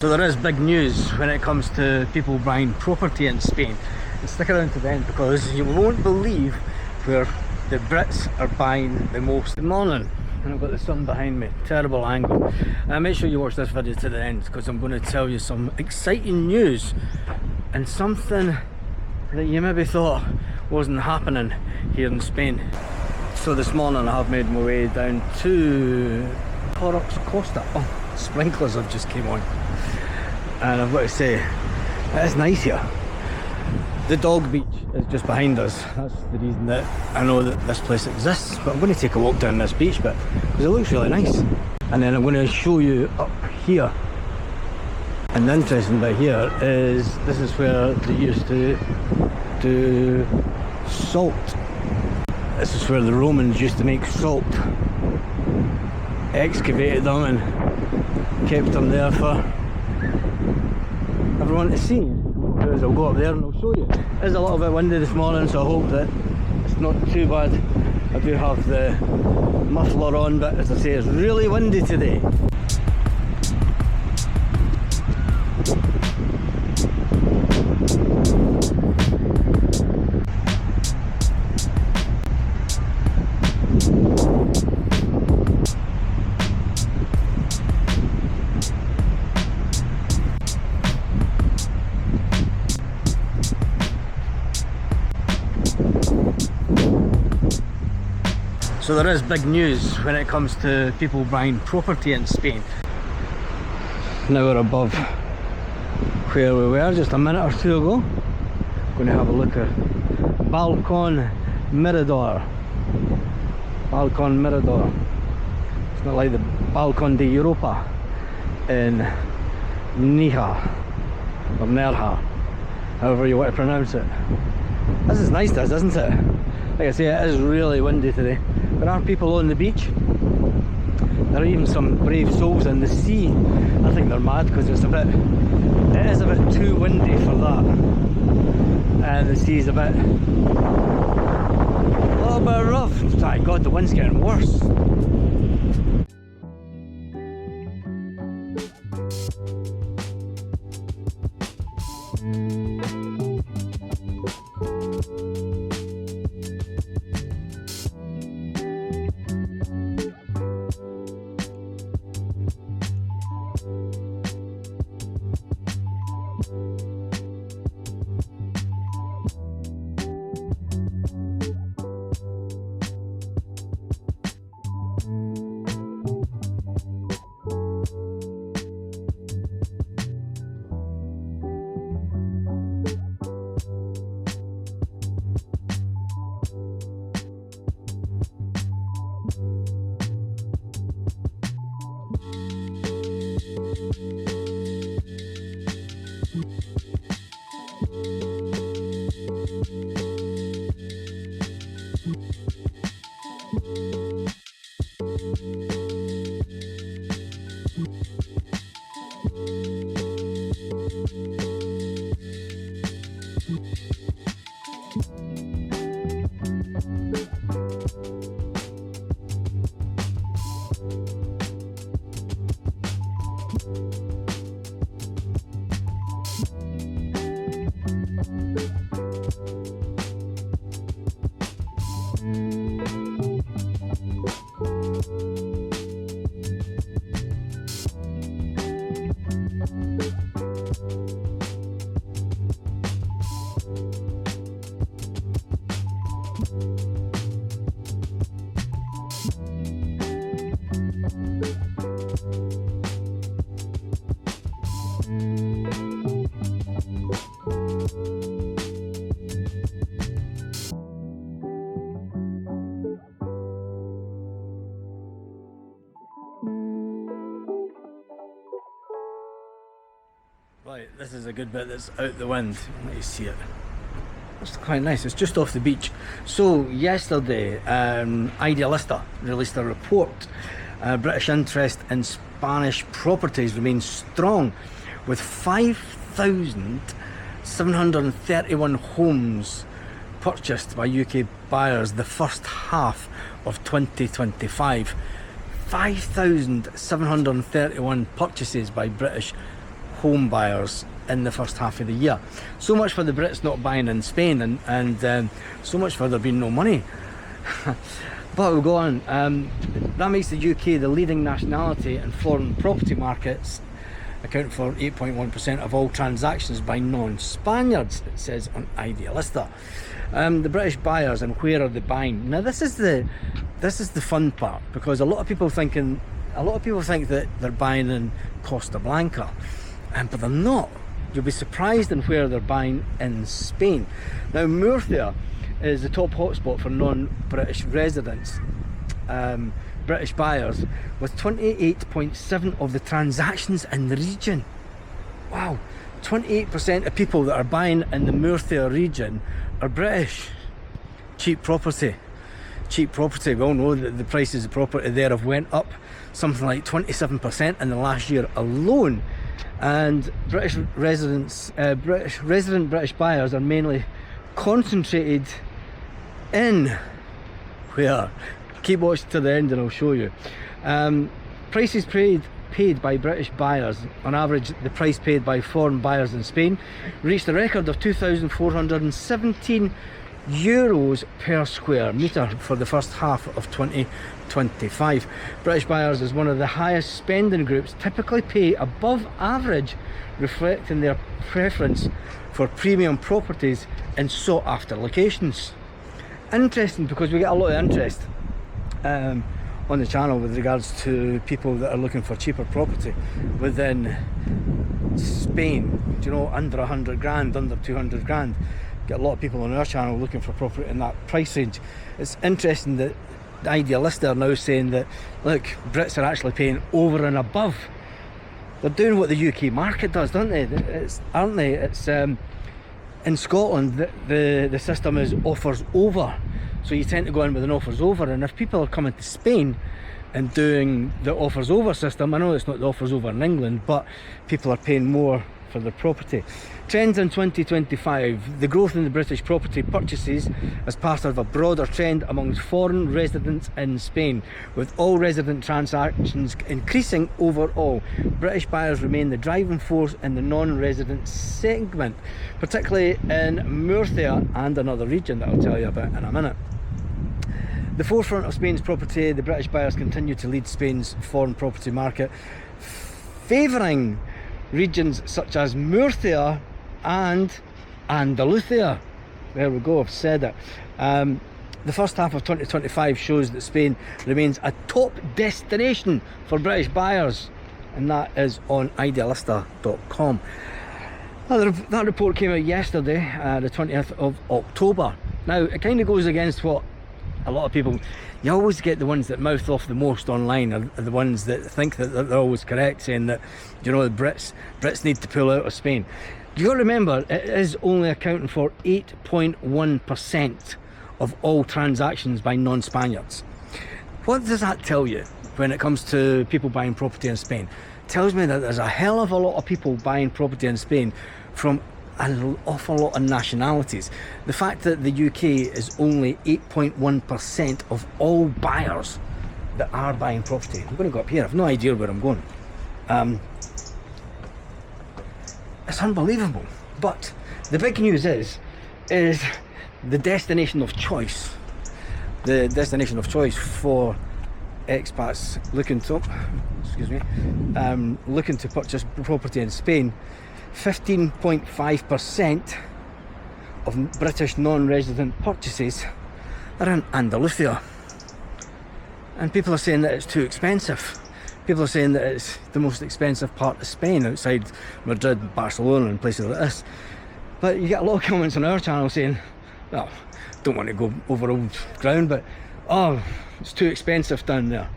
So there is big news when it comes to people buying property in Spain. And stick around to the end because you won't believe where the Brits are buying the most. Good morning, and I've got the sun behind me, terrible angle. Make sure you watch this video to the end because I'm going to tell you some exciting news and something that you maybe thought wasn't happening here in Spain. So this morning I have made my way down to Torrox Costa. Oh, sprinklers have just came on. And I've got to say, it is nice here. The dog beach is just behind us. That's the reason that I know that this place exists. But I'm going to take a walk down this beach bit because it looks really nice. And then I'm going to show you up here. And the interesting bit here is this is where they used to do salt. This is where the Romans used to make salt. Excavated them and kept them there for everyone to see. As I'll go up there and I'll show you. It is a little bit windy this morning, so I hope that it's not too bad. I do have the muffler on, but as I say, it's really windy today. So there is big news when it comes to people buying property in Spain. Now we're above where we were just a minute or two ago. Going to have a look at Balcón Mirador. Balcón Mirador. It's not like the Balcón de Europa in Nija or Nerja, however you want to pronounce it. This is nice, this, isn't it? Like I say, it is really windy today. There are people on the beach. There are even some brave souls in the sea. I think they're mad because it is a bit too windy for that. And the sea is a little bit rough. My God, the wind's getting worse. Right, this is a good bit that's out the wind. Let you see it. It's quite nice. It's just off the beach. So yesterday, Idealista released a report. British interest in Spanish properties remains strong, with 5,731 homes purchased by UK buyers the first half of 2025. 5,731 purchases by British home buyers in the first half of the year. So much for the Brits not buying in Spain, and so much for there being no money. But we'll go on. That makes the UK the leading nationality in foreign property markets, accounting for 8.1% of all transactions by non-Spaniards, it says on Idealista. The British buyers, and where are they buying? Now this is the fun part, because a lot of people think that they're buying in Costa Blanca, but they're not. You'll be surprised in where they're buying in Spain. Now Murcia is the top hotspot for non-British residents, British buyers, with 28.7% of the transactions in the region. Wow, 28% of people that are buying in the Murcia region are British. Cheap property. Cheap property. We all know that the prices of property there have went up something like 27% in the last year alone. And British British buyers are mainly concentrated in where? Keep watching to the end and I'll show you. Prices paid by British buyers, on average the price paid by foreign buyers in Spain reached a record of €2,417 per square metre for the first half of 2025. British buyers, as one of the highest spending groups, typically pay above average, reflecting their preference for premium properties in sought after locations. Interesting, because we get a lot of interest on the channel with regards to people that are looking for cheaper property within Spain, you know, under 100 grand, under 200 grand. Get a lot of people on our channel looking for property in that price range. It's interesting that the Idealists are now saying that, look, Brits are actually paying over and above. They're doing what the UK market does, don't they? Aren't they? It's in Scotland, the system is offers over. So you tend to go in with an offers over, and if people are coming to Spain and doing the offers over system, I know it's not the offers over in England, but people are paying more for their property. Trends in 2025. The growth in the British property purchases as part of a broader trend amongst foreign residents in Spain, with all resident transactions increasing overall. British buyers remain the driving force in the non-resident segment, particularly in Murcia and another region that I'll tell you about in a minute. The forefront of Spain's property, the British buyers continue to lead Spain's foreign property market, favouring regions such as Murcia and Andalusia. There we go, I've said it. The first half of 2025 shows that Spain remains a top destination for British buyers, and that is on idealista.com. That report came out yesterday, the 20th of October. Now, it kind of goes against what a lot of people, you always get the ones that mouth off the most online are the ones that think that they're always correct, saying that, you know, the Brits need to pull out of Spain. You got to remember, it is only accounting for 8.1% of all transactions by non-Spaniards. What does that tell you when it comes to people buying property in Spain? It tells me that there's a hell of a lot of people buying property in Spain from an awful lot of nationalities. The fact that the UK is only 8.1% of all buyers that are buying property. I'm going to go up here, I've no idea where I'm going. It's unbelievable. But the big news is the destination of choice. The destination of choice for expats looking to purchase property in Spain. 15.5% of British non-resident purchases are in Andalusia, and people are saying that it's too expensive. People are saying that it's the most expensive part of Spain outside Madrid, Barcelona and places like this. But you get a lot of comments on our channel saying, well, don't want to go over old ground, but oh, it's too expensive down there.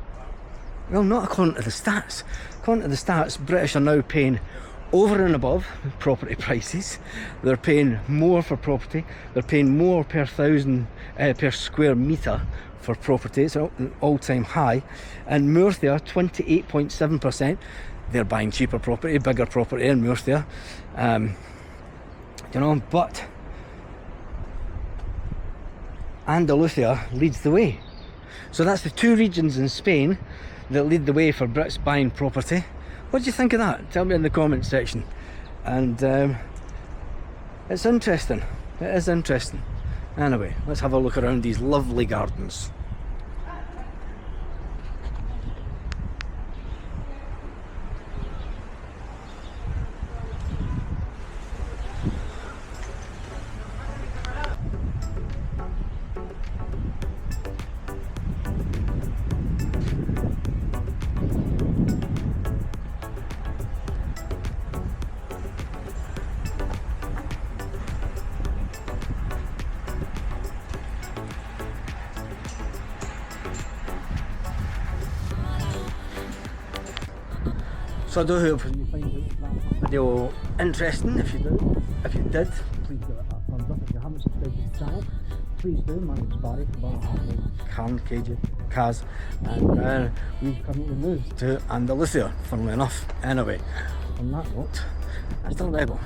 Well, not according to the stats. According to the stats, British are now paying over and above property prices. They're paying more for property. They're paying more per square metre for property. It's an all-time high. And Murcia, 28.7%. They're buying cheaper property, bigger property in Murcia. You know, but Andalusia leads the way. So that's the two regions in Spain that lead the way for Brits buying property. What do you think of that? Tell me in the comment section. And it's interesting. It is interesting. Anyway, let's have a look around these lovely gardens. So I do hope you find that video interesting. If you did, please give it a thumbs up. If you haven't subscribed to the channel, please do. My name's Barry from Kaz, and we've currently moved to Andalusia, funnily enough. Anyway, on that note, hasta luego.